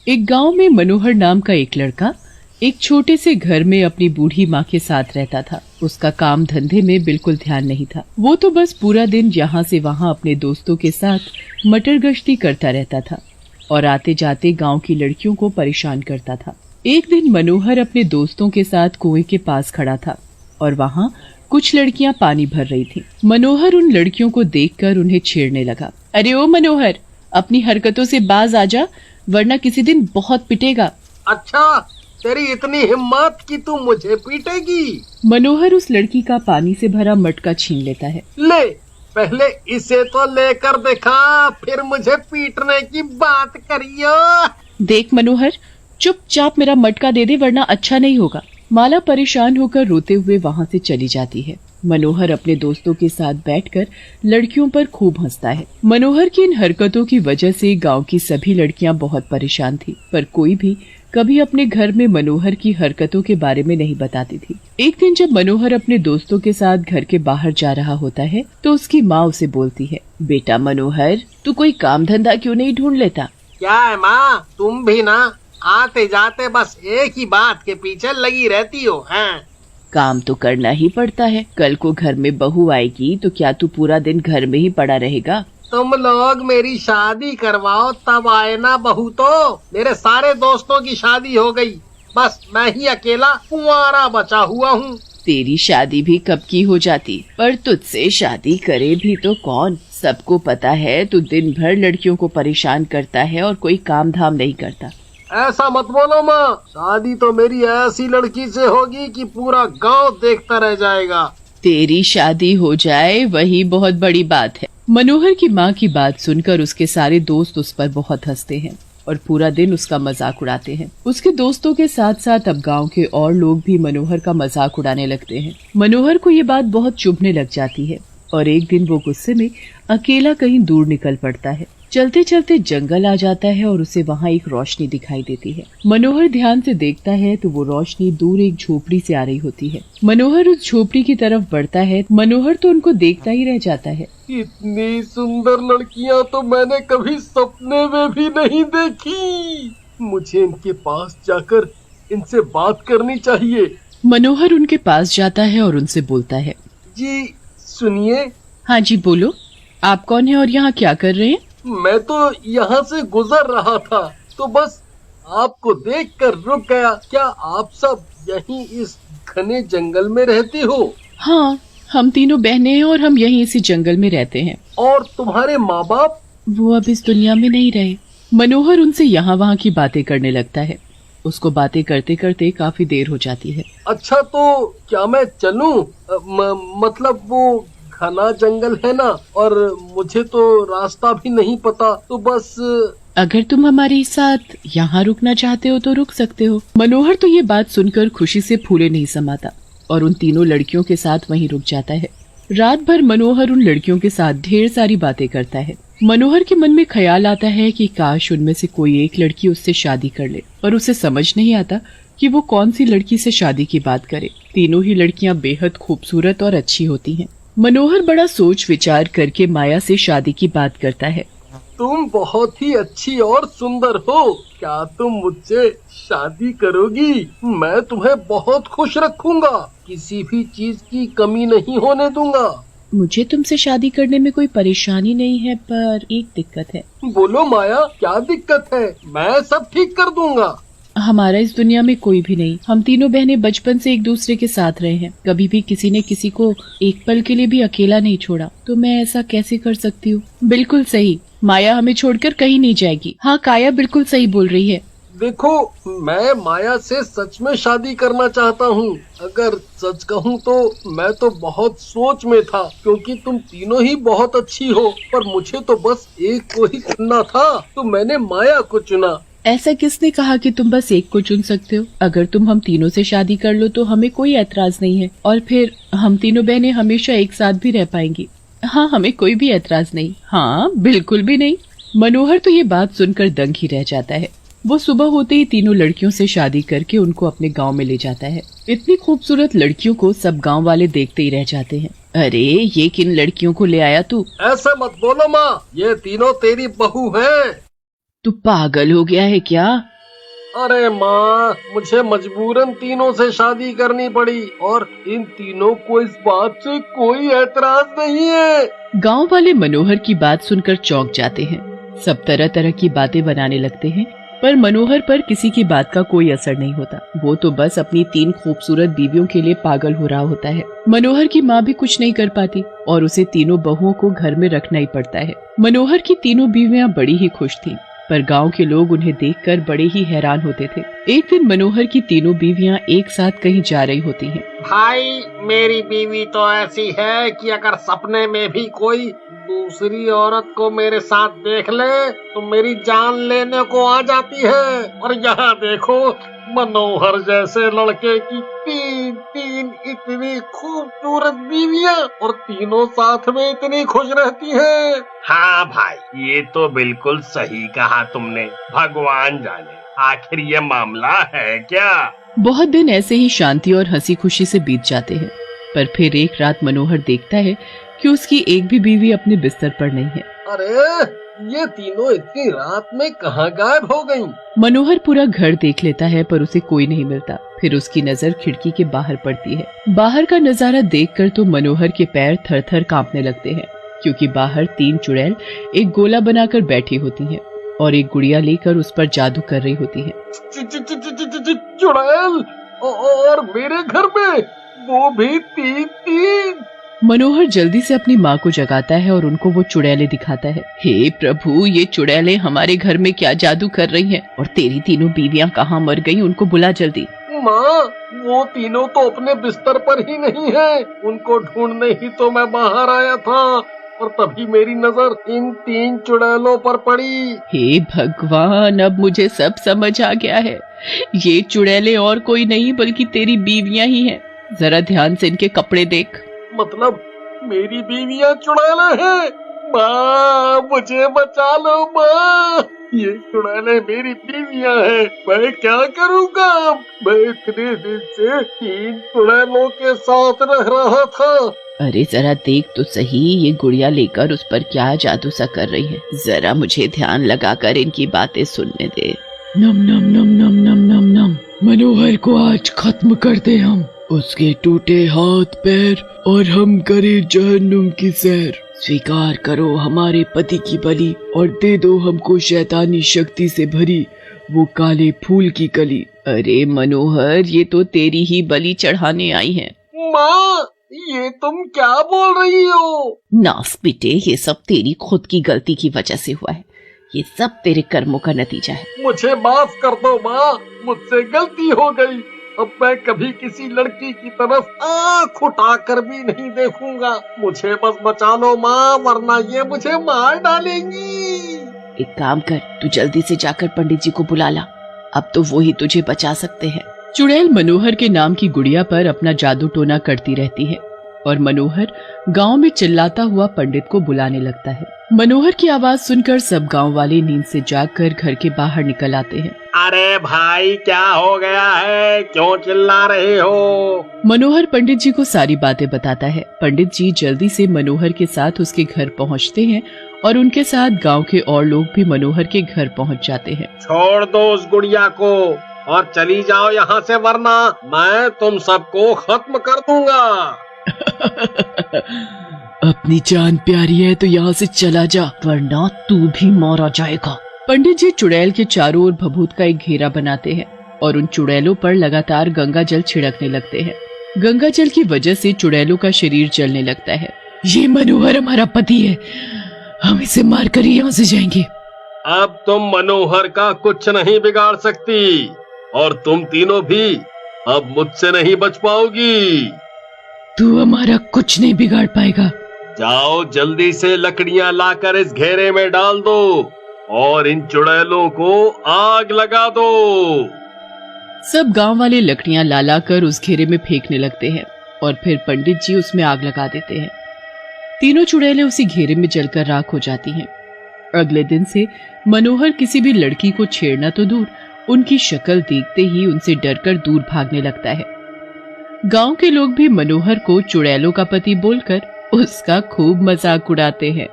एक गांव में मनोहर नाम का एक लड़का एक छोटे से घर में अपनी बूढ़ी माँ के साथ रहता था। उसका काम धंधे में बिल्कुल ध्यान नहीं था। वो तो बस पूरा दिन यहाँ से वहाँ अपने दोस्तों के साथ मटर गश्ती करता रहता था और आते जाते गांव की लड़कियों को परेशान करता था। एक दिन मनोहर अपने दोस्तों के साथ कुएं के पास खड़ा था और वहाँ कुछ लड़कियां पानी भर रही थीं। मनोहर उन लड़कियों को देखकर उन्हें छेड़ने लगा। अरे ओ मनोहर, अपनी हरकतों से बाज आजा, वरना किसी दिन बहुत पिटेगा। अच्छा, तेरी इतनी हिम्मत कि तू मुझे पीटेगी? मनोहर उस लड़की का पानी से भरा मटका छीन लेता है। ले, पहले इसे तो लेकर दिखा, फिर मुझे पीटने की बात करियो। देख मनोहर, चुपचाप मेरा मटका दे दे, वरना अच्छा नहीं होगा। माला परेशान होकर रोते हुए वहाँ से चली जाती है। मनोहर अपने दोस्तों के साथ बैठकर लड़कियों पर खूब हंसता है। मनोहर की इन हरकतों की वजह से गांव की सभी लड़कियां बहुत परेशान थी, पर कोई भी कभी अपने घर में मनोहर की हरकतों के बारे में नहीं बताती थी। एक दिन जब मनोहर अपने दोस्तों के साथ घर के बाहर जा रहा होता है तो उसकी माँ उसे बोलती है, बेटा मनोहर, तू कोई काम धंधा क्यों नहीं ढूंढ लेता? क्या है माँ, तुम भी ना आते जाते बस एक ही बात के पीछे लगी रहती हो हैं? काम तो करना ही पड़ता है। कल को घर में बहू आएगी तो क्या तू पूरा दिन घर में ही पड़ा रहेगा? तुम लोग मेरी शादी करवाओ तब आए ना बहू। तो मेरे सारे दोस्तों की शादी हो गई, बस मैं ही अकेला कुंवारा बचा हुआ हूँ। तेरी शादी भी कब की हो जाती, पर तुझसे शादी करे भी तो कौन? सबको पता है तू दिन भर लड़कियों को परेशान करता है और कोई काम धाम नहीं करता। ऐसा मत बोलो माँ, शादी तो मेरी ऐसी लड़की से होगी कि पूरा गांव देखता रह जाएगा। तेरी शादी हो जाए वही बहुत बड़ी बात है। मनोहर की माँ की बात सुनकर उसके सारे दोस्त उस पर बहुत हंसते हैं और पूरा दिन उसका मजाक उड़ाते हैं। उसके दोस्तों के साथ साथ अब गांव के और लोग भी मनोहर का मजाक उड़ाने लगते हैं। मनोहर को ये बात बहुत चुभने लग जाती है और एक दिन वो गुस्से में अकेला कहीं दूर निकल पड़ता है। चलते चलते जंगल आ जाता है और उसे वहाँ एक रोशनी दिखाई देती है। मनोहर ध्यान से देखता है तो वो रोशनी दूर एक झोपड़ी से आ रही होती है। मनोहर उस झोपड़ी की तरफ बढ़ता है। मनोहर तो उनको देखता ही रह जाता है। इतनी सुंदर लड़कियाँ तो मैंने कभी सपने में भी नहीं देखी। मुझे इनके पास जाकर इनसे बात करनी चाहिए। मनोहर उनके पास जाता है और उनसे बोलता है, जी सुनिए। हाँ जी बोलो, आप कौन है और यहाँ क्या कर रहे हैं? मैं तो यहाँ से गुजर रहा था तो बस आपको देखकर रुक गया। क्या आप सब यहीं इस घने जंगल में रहती हो? हाँ, हम तीनों बहनें हैं और हम यहीं इसी जंगल में रहते हैं। और तुम्हारे माँ बाप? वो अब इस दुनिया में नहीं रहे। मनोहर उनसे यहाँ वहाँ की बातें करने लगता है। उसको बातें करते करते काफी देर हो जाती है। अच्छा, तो क्या मैं चलूं? मतलब वो घना जंगल है ना, और मुझे तो रास्ता भी नहीं पता, तो बस अगर तुम हमारे साथ यहाँ रुकना चाहते हो तो रुक सकते हो। मनोहर तो ये बात सुनकर खुशी से फूले नहीं समाता और उन तीनों लड़कियों के साथ वहीं रुक जाता है। रात भर मनोहर उन लड़कियों के साथ ढेर सारी बातें करता है। मनोहर के मन में ख्याल आता है कि काश उनमें से कोई एक लड़की उससे शादी कर ले, पर उसे समझ नहीं आता कि वो कौन सी लड़की से शादी की बात करे। तीनों ही लड़कियां बेहद खूबसूरत और अच्छी होती हैं। मनोहर बड़ा सोच विचार करके माया से शादी की बात करता है। तुम बहुत ही अच्छी और सुंदर हो, क्या तुम मुझसे शादी करोगी? मैं तुम्हें बहुत खुश रखूंगा, किसी भी चीज की कमी नहीं होने दूंगा। मुझे तुमसे शादी करने में कोई परेशानी नहीं है, पर एक दिक्कत है। बोलो माया, क्या दिक्कत है? मैं सब ठीक कर दूंगा। हमारा इस दुनिया में कोई भी नहीं। हम तीनों बहनें बचपन से एक दूसरे के साथ रहे हैं। कभी भी किसी ने किसी को एक पल के लिए भी अकेला नहीं छोड़ा, तो मैं ऐसा कैसे कर सकती हूँ? बिल्कुल सही, माया हमें छोड़कर कहीं नहीं जाएगी। हाँ, काया बिल्कुल सही बोल रही है। देखो, मैं माया से सच में शादी करना चाहता हूँ। अगर सच कहूँ तो मैं तो बहुत सोच में था, क्योंकि तुम तीनों ही बहुत अच्छी हो, पर मुझे तो बस एक को ही चुनना था, तो मैंने माया को चुना। ऐसा किसने कहा कि तुम बस एक को चुन सकते हो? अगर तुम हम तीनों से शादी कर लो तो हमें कोई ऐतराज नहीं है, और फिर हम तीनों बहनें हमेशा एक साथ भी रह पाएंगी। हाँ, हमें कोई भी ऐतराज नहीं। हाँ, बिल्कुल भी नहीं। मनोहर तो ये बात सुनकर दंग ही रह जाता है। वो सुबह होते ही तीनों लड़कियों से शादी करके उनको अपने गांव में ले जाता है। इतनी खूबसूरत लड़कियों को सब गांव वाले देखते ही रह जाते हैं। अरे, ये किन लड़कियों को ले आया तू? ऐसा मत बोलो माँ, ये तीनों तेरी बहू हैं। तू पागल हो गया है क्या? अरे माँ, मुझे मजबूरन तीनों से शादी करनी पड़ी और इन तीनों को इस बात से कोई एतराज नहीं है। गांव वाले मनोहर की बात सुनकर चौंक जाते हैं। सब तरह तरह की बातें बनाने लगते हैं, पर मनोहर पर किसी की बात का कोई असर नहीं होता। वो तो बस अपनी 3 खूबसूरत बीवियों के लिए पागल हो रहा होता है। मनोहर की माँ भी कुछ नहीं कर पाती और उसे तीनों बहुओं को घर में रखना ही पड़ता है। मनोहर की तीनों बीवियाँ बड़ी ही खुश थीं, पर गांव के लोग उन्हें देखकर बड़े ही हैरान होते थे। एक दिन मनोहर की तीनों बीवियां एक साथ कहीं जा रही होती हैं। भाई, मेरी बीवी तो ऐसी है कि अगर सपने में भी कोई दूसरी औरत को मेरे साथ देख ले तो मेरी जान लेने को आ जाती है। और यहाँ देखो, मनोहर जैसे लड़के की 3 इतनी खूबसूरत बीवियां और तीनों साथ में इतनी खुश रहती हैं। हाँ भाई, ये तो बिल्कुल सही कहा तुमने। भगवान जाने आखिर ये मामला है क्या। बहुत दिन ऐसे ही शांति और हंसी खुशी से बीत जाते हैं, पर फिर एक रात मनोहर देखता है कि उसकी एक भी बीवी अपने बिस्तर पर नहीं है। अरे, ये तीनों इतनी रात में कहाँ गायब हो गईं? मनोहर पूरा घर देख लेता है, पर उसे कोई नहीं मिलता। फिर उसकी नजर खिड़की के बाहर पड़ती है। बाहर का नजारा देखकर तो मनोहर के पैर थर थर कांपने लगते हैं, क्योंकि बाहर 3 चुड़ैल एक गोला बनाकर बैठी होती हैं और एक गुड़िया लेकर उस पर जादू कर रही होती हैं। चुड़ैल और मेरे घर में वो भी 3। मनोहर जल्दी से अपनी माँ को जगाता है और उनको वो चुड़ैलें दिखाता है। हे प्रभु, ये चुड़ैलें हमारे घर में क्या जादू कर रही हैं? और तेरी तीनों बीवियां कहाँ मर गईं? उनको बुला जल्दी। माँ, वो तीनों तो अपने बिस्तर पर ही नहीं है। उनको ढूंढने ही तो मैं बाहर आया था और तभी मेरी नजर इन 3 चुड़ैलों पर पड़ी। हे भगवान, अब मुझे सब समझ आ गया है। ये चुड़ैलें और कोई नहीं बल्कि तेरी बीवियां ही हैं। जरा ध्यान से इनके कपड़े देख। मतलब मेरी बीवियां चुड़ैलें हैं? माँ, मुझे बचा लो माँ, ये चुड़ैलें मेरी बीवियां हैं। मैं क्या करूँगा? मैं इतने दिन से 3 चुड़ैलों के साथ रह रहा था। अरे जरा देख तो सही, ये गुड़िया लेकर उस पर क्या जादू सा कर रही है। जरा मुझे ध्यान लगाकर इनकी बातें सुनने दे। नम नम नम नम नम नम नम। मनोहर को आज खत्म कर दे हम, उसके टूटे हाथ पैर और हम करें जहन्नुम की सैर। स्वीकार करो हमारे पति की बलि और दे दो हमको शैतानी शक्ति से भरी वो काले फूल की कली। अरे मनोहर, ये तो तेरी ही बलि चढ़ाने आई है। माँ, ये तुम क्या बोल रही हो? नास बेटे, ये सब तेरी खुद की गलती की वजह से हुआ है। ये सब तेरे कर्मों का नतीजा है। मुझे माफ कर दो माँ, मुझसे गलती हो गई। अब मैं कभी किसी लड़की की तरफ आँख उठाकर भी नहीं देखूंगा। मुझे बस बचा लो माँ, वरना ये मुझे मार डालेंगी। एक काम कर, तू जल्दी से जाकर पंडित जी को बुला ला। अब तो वो ही तुझे बचा सकते हैं। चुड़ैल मनोहर के नाम की गुड़िया पर अपना जादू टोना करती रहती है और मनोहर गांव में चिल्लाता हुआ पंडित को बुलाने लगता है। मनोहर की आवाज सुनकर सब गांव वाले नींद से जागकर घर के बाहर निकल आते हैं। अरे भाई, क्या हो गया है? क्यों चिल्ला रहे हो? मनोहर पंडित जी को सारी बातें बताता है। पंडित जी जल्दी से मनोहर के साथ उसके घर पहुंचते हैं और उनके साथ गांव के और लोग भी मनोहर के घर पहुंच जाते हैं। छोड़ दो उस गुड़िया को और चली जाओ यहाँ से, वरना मैं तुम सबको खत्म कर दूंगा। अपनी जान प्यारी है तो यहाँ से चला जा, वरना तू भी मारा जाएगा। पंडित जी चुड़ैल के चारों ओर भभूत का एक घेरा बनाते हैं और उन चुड़ैलों पर लगातार गंगा जल छिड़कने लगते हैं। गंगा जल की वजह से चुड़ैलों का शरीर जलने लगता है। ये मनोहर हमारा पति है, हम इसे मारकर यहाँ से जाएंगे। अब तुम मनोहर का कुछ नहीं बिगाड़ सकती और तुम तीनों भी अब मुझसे नहीं बच पाओगी। तू हमारा कुछ नहीं बिगाड़ पाएगा। जाओ जल्दी से लकड़ियां लाकर इस घेरे में डाल दो और इन चुड़ैलों को आग लगा दो। सब गांव वाले लकड़ियां ला ला कर उस घेरे में फेंकने लगते हैं और फिर पंडित जी उसमें आग लगा देते हैं। तीनों चुड़ैलें उसी घेरे में जलकर राख हो जाती हैं। अगले दिन से मनोहर किसी भी लड़की को छेड़ना तो दूर, उनकी शक्ल देखते ही उनसे डरकर दूर भागने लगता है। गांव के लोग भी मनोहर को चुड़ैलों का पति बोलकर उसका खूब मजाक उड़ाते हैं।